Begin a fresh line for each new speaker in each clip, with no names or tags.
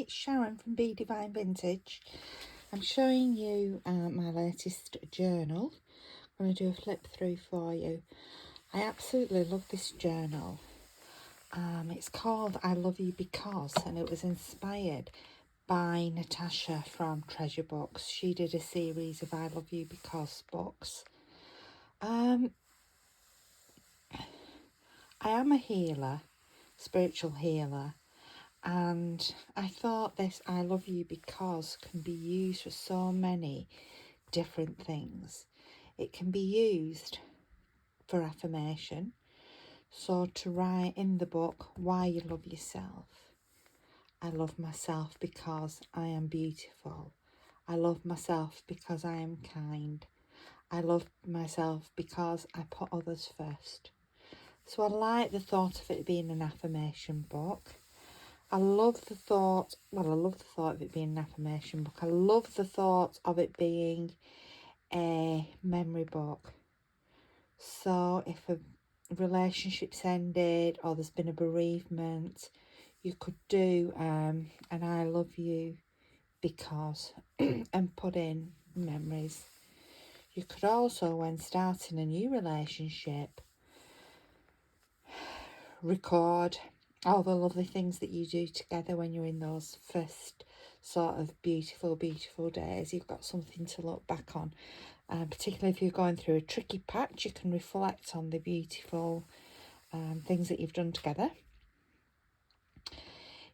it's Sharon from Be Divine Vintage. I'm showing you my latest journal. I'm going to do a flip through for you. I absolutely love this journal. It's called I Love You Because, and it was inspired by Natasha from Treasure Books. She did a series of I Love You Because books. I am a healer, spiritual healer. And I thought this I Love You Because can be used for so many different things. It can be used for affirmation. So to write in the book why you love yourself. I love myself because I am beautiful. I love myself because I am kind. I love myself because I put others first. So I like the thought of it being an affirmation book. I love the thought of it being an affirmation book. I love the thought of it being a memory book. So if a relationship's ended or there's been a bereavement, you could do an I love you because and put in memories. You could also, when starting a new relationship, record all the lovely things that you do together when you're in those first sort of beautiful days. You've got something to look back on, particularly if you're going through a tricky patch. You can reflect on the beautiful things that you've done together.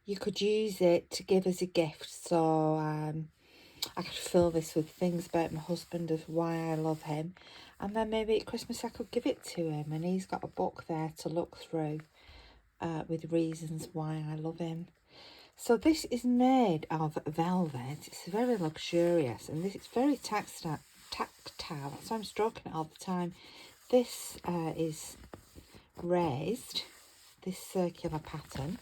You could use it to give as a gift. So I could fill this with things about my husband, of why I love him, and then maybe at Christmas I could give it to him and he's got a book there to look through with reasons why I love him. So this is made of velvet. It's very luxurious, and this is very tactile. So I'm stroking it all the time. This is raised, this circular pattern.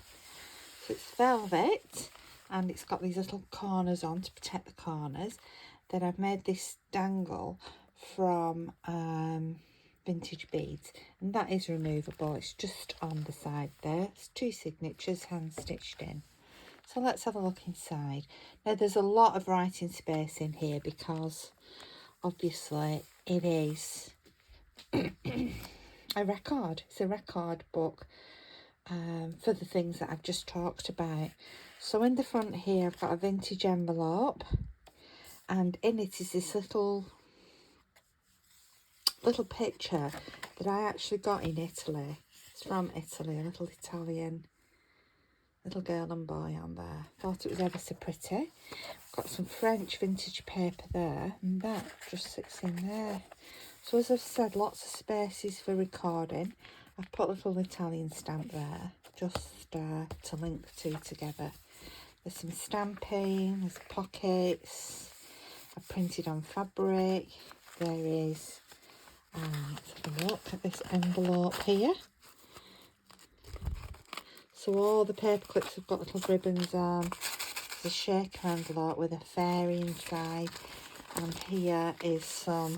So it's velvet, and it's got these little corners on to protect the corners. Then I've made this dangle from vintage beads, and that is removable. It's just on the side there. It's 2 signatures hand stitched in. So let's have a look inside. Now there's a lot of writing space in here because obviously it is a record. It's a record book for the things that I've just talked about. So in the front here I've got a vintage envelope, and in it is this little picture that I actually got in Italy. It's from Italy, a little Italian little girl and boy on there. Thought it was ever so pretty. Got some French vintage paper there, and that just sits in there. So as I've said, lots of spaces for recording. I've put a little Italian stamp there just to link the two together. There's some stamping, there's pockets. I've printed on fabric. There is let's have a look at this envelope here. So all the paper clips have got little ribbons on. There's a shaker envelope with a fairy inside. And here is some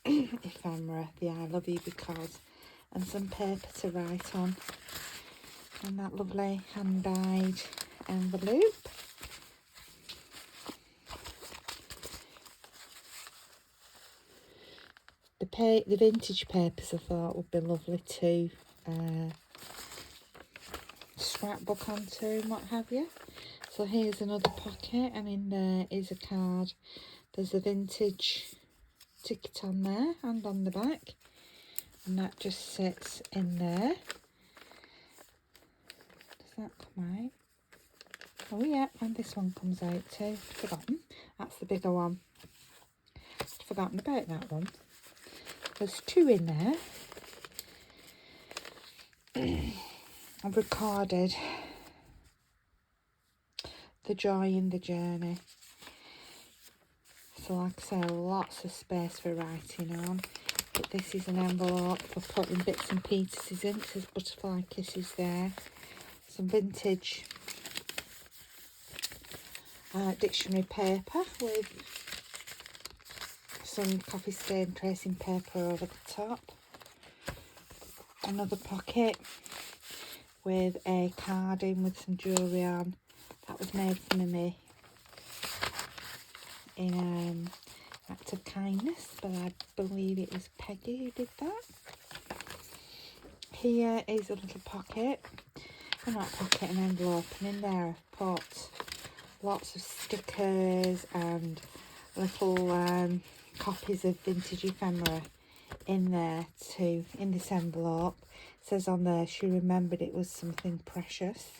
ephemera, the I Love You Because, and some paper to write on. And that lovely hand-dyed envelope. The vintage papers I thought would be lovely to scrapbook onto and what have you. So here's another pocket, and in there is a card. There's a vintage ticket on there and on the back, and that just sits in there. Does that come out? Oh yeah, and this one comes out too. Forgotten. That's the bigger one. Forgotten about that one. There's 2 in there. I've recorded the joy in the journey. So like I say, lots of space for writing on. But this is an envelope for putting bits and pieces in. It says butterfly kisses there. Some vintage dictionary paper with some coffee stain tracing paper over the top. Another pocket with a card in with some jewellery on, That was made for me in act of kindness, but I believe it was Peggy who did that. Here is a little pocket, well, not pocket, an envelope, and in there I've put lots of stickers and little copies of vintage ephemera in there too. In this envelope, it says on there, she remembered it was something precious.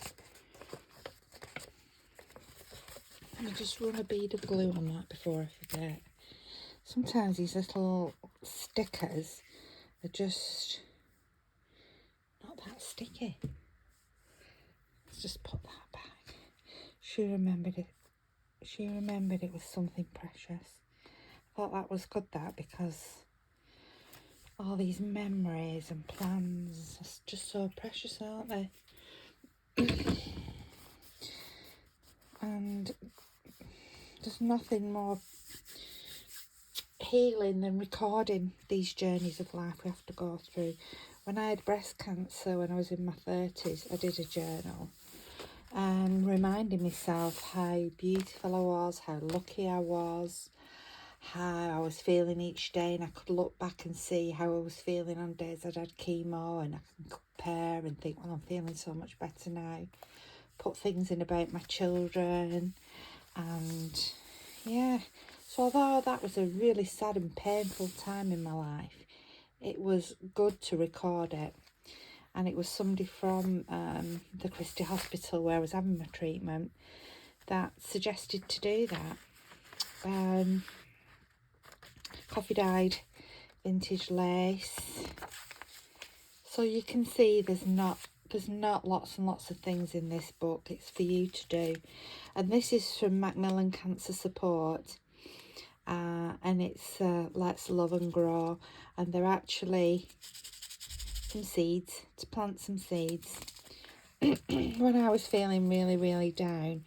I just run a bead of glue on that before I forget. Sometimes these little stickers are just not that sticky. Let's just put that back. She remembered it. She remembered it was something precious. I thought that was good, that, because all these memories and plans are just so precious, aren't they? And there's nothing more healing than recording these journeys of life we have to go through. When I had breast cancer when I was in my 30s, I did a journal, reminding myself how beautiful I was, how lucky I was, how I was feeling each day, and I could look back and see how I was feeling on days I'd had chemo, and I can compare and think, well, I'm feeling so much better now. Put things in about my children, and yeah, so although that was a really sad and painful time in my life, it was good to record it. And it was somebody from the Christie Hospital where I was having my treatment that suggested to do that. Coffee dyed vintage lace. So you can see there's not lots and lots of things in this book. It's for you to do. And this is from Macmillan Cancer Support. And it's Let's Love and Grow. And they're actually some seeds, to plant some seeds. When I was feeling really, really down,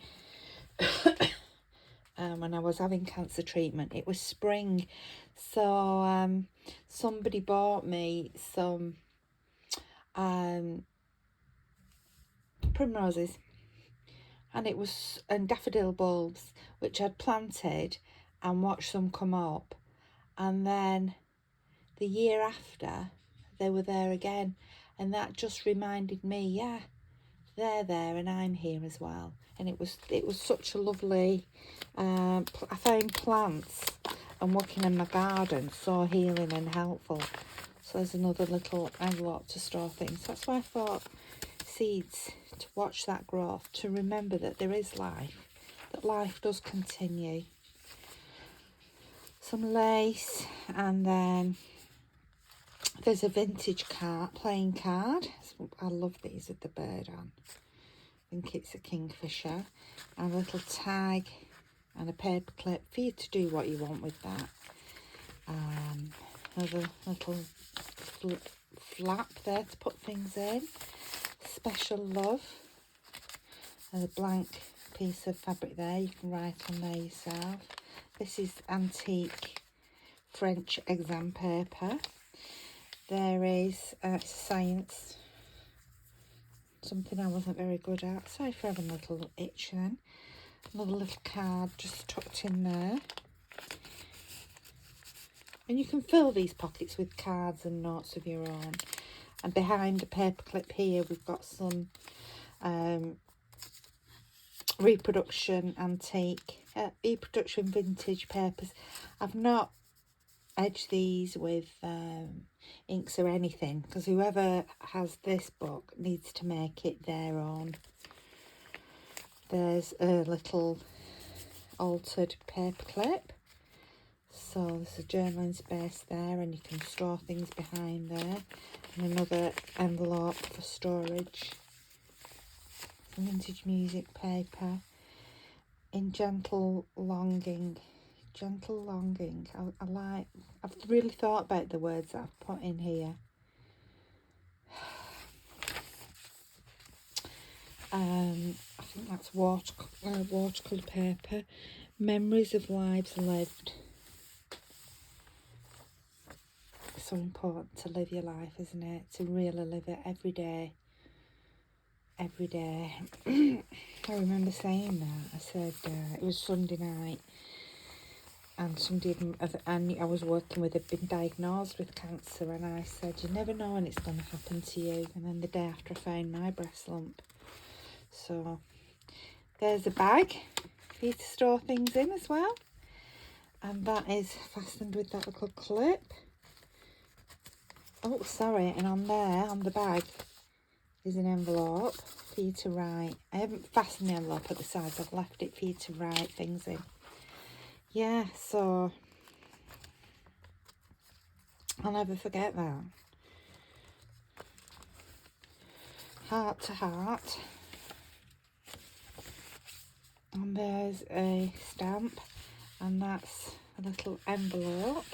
when I was having cancer treatment, it was spring. So somebody bought me some primroses, and daffodil bulbs, which I'd planted and watched them come up, and then the year after they were there again, and that just reminded me, yeah, they're there and I'm here as well. And it was such a lovely I found plants and working in my garden so healing and helpful. So there's another little envelope to store things. That's why I thought seeds, to watch that growth, to remember that there is life, that life does continue. Some lace, and then there's a vintage playing card. I love these with the bird on. I think it's a kingfisher. And a little tag and a paper clip for you to do what you want with that. Another little flap there to put things in. Special love. And a blank piece of fabric there. You can write on there yourself. This is antique French exam paper. There is science, something I wasn't very good at. Sorry for having a little itch then. Another little card just tucked in there. And you can fill these pockets with cards and notes of your own. And behind the paperclip here, we've got some reproduction vintage papers. I've not edged these with inks or anything, because whoever has this book needs to make it their own. There's a little altered paper clip, so there's a journaling space there, and you can store things behind there, and another envelope for storage. Some vintage music paper in gentle longing. I've really thought about the words that I've put in here. I think that's watercolour paper. Memories of lives lived. It's so important to live your life, isn't it? To really live it every day. I remember saying that. I said it was Sunday night, and I was working with, had been diagnosed with cancer, and I said, you never know when it's going to happen to you. And then the day after, I found my breast lump. So there's a bag for you to store things in as well, and that is fastened with that little clip. Oh, sorry, and on there, on the bag, is an envelope for you to write. I haven't fastened the envelope at the sides, I've left it for you to write things in. Yeah, so I'll never forget that. Heart to heart. And there's a stamp, and that's a little envelope,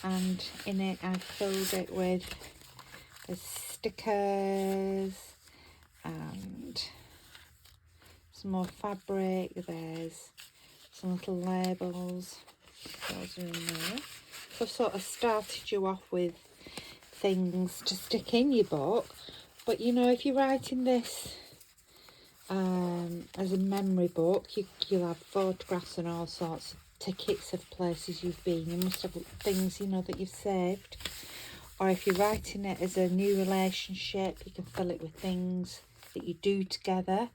and in it I've filled it with the stickers and some more fabric. There's some little labels, those are in there. So I've sort of started you off with things to stick in your book, but you know, if you're writing this as a memory book, you'll have photographs and all sorts of tickets of places you've been. You must have things, you know, that you've saved. Or if you're writing it as a new relationship, you can fill it with things that you do together,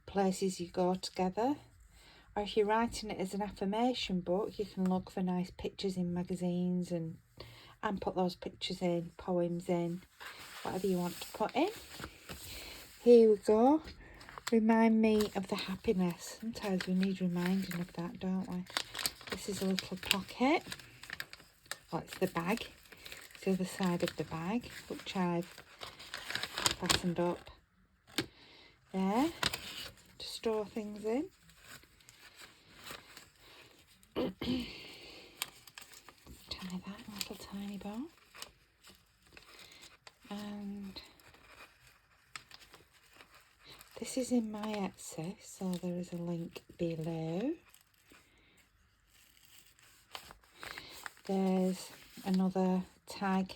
places you go together. Or if you're writing it as an affirmation book, you can look for nice pictures in magazines and put those pictures in, poems in, whatever you want to put in. Here we go. Remind me of the happiness. Sometimes we need reminding of that, don't we? This is a little pocket. Oh, it's the bag. It's the other side of the bag, which I've fastened up there to store things in. Tie that little tiny bow. And this is in my Etsy, so there is a link below. There's another tag.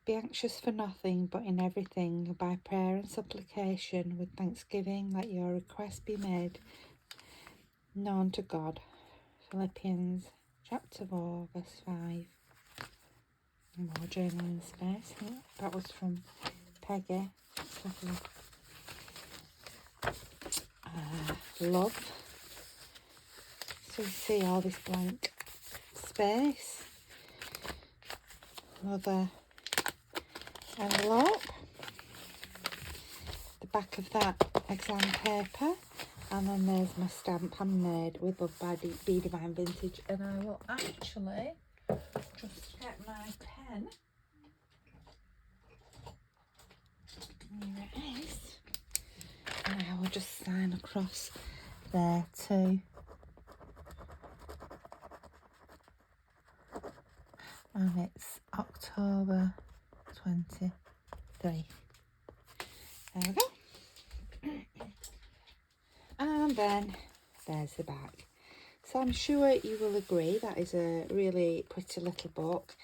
Be anxious for nothing, but in everything, by prayer and supplication, with thanksgiving, let your request be made known to God. Philippians chapter 4, verse 5. More journaling space. That was from Peggy. Love. So you see all this blank space. Another envelope. The back of that exam paper. And then there's my stamp, handmade with Love by Be Divine Vintage. And I will actually just get my pen. Here it is. And I will just sign across there too. And it's October 23. There we go. And then there's the back. So I'm sure you will agree that is a really pretty little book.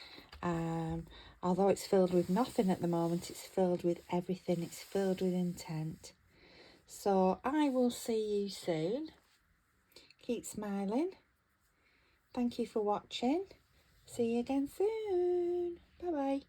Although it's filled with nothing at the moment, it's filled with everything. It's filled with intent. So I will see you soon. Keep smiling. Thank you for watching. See you again soon. Bye bye.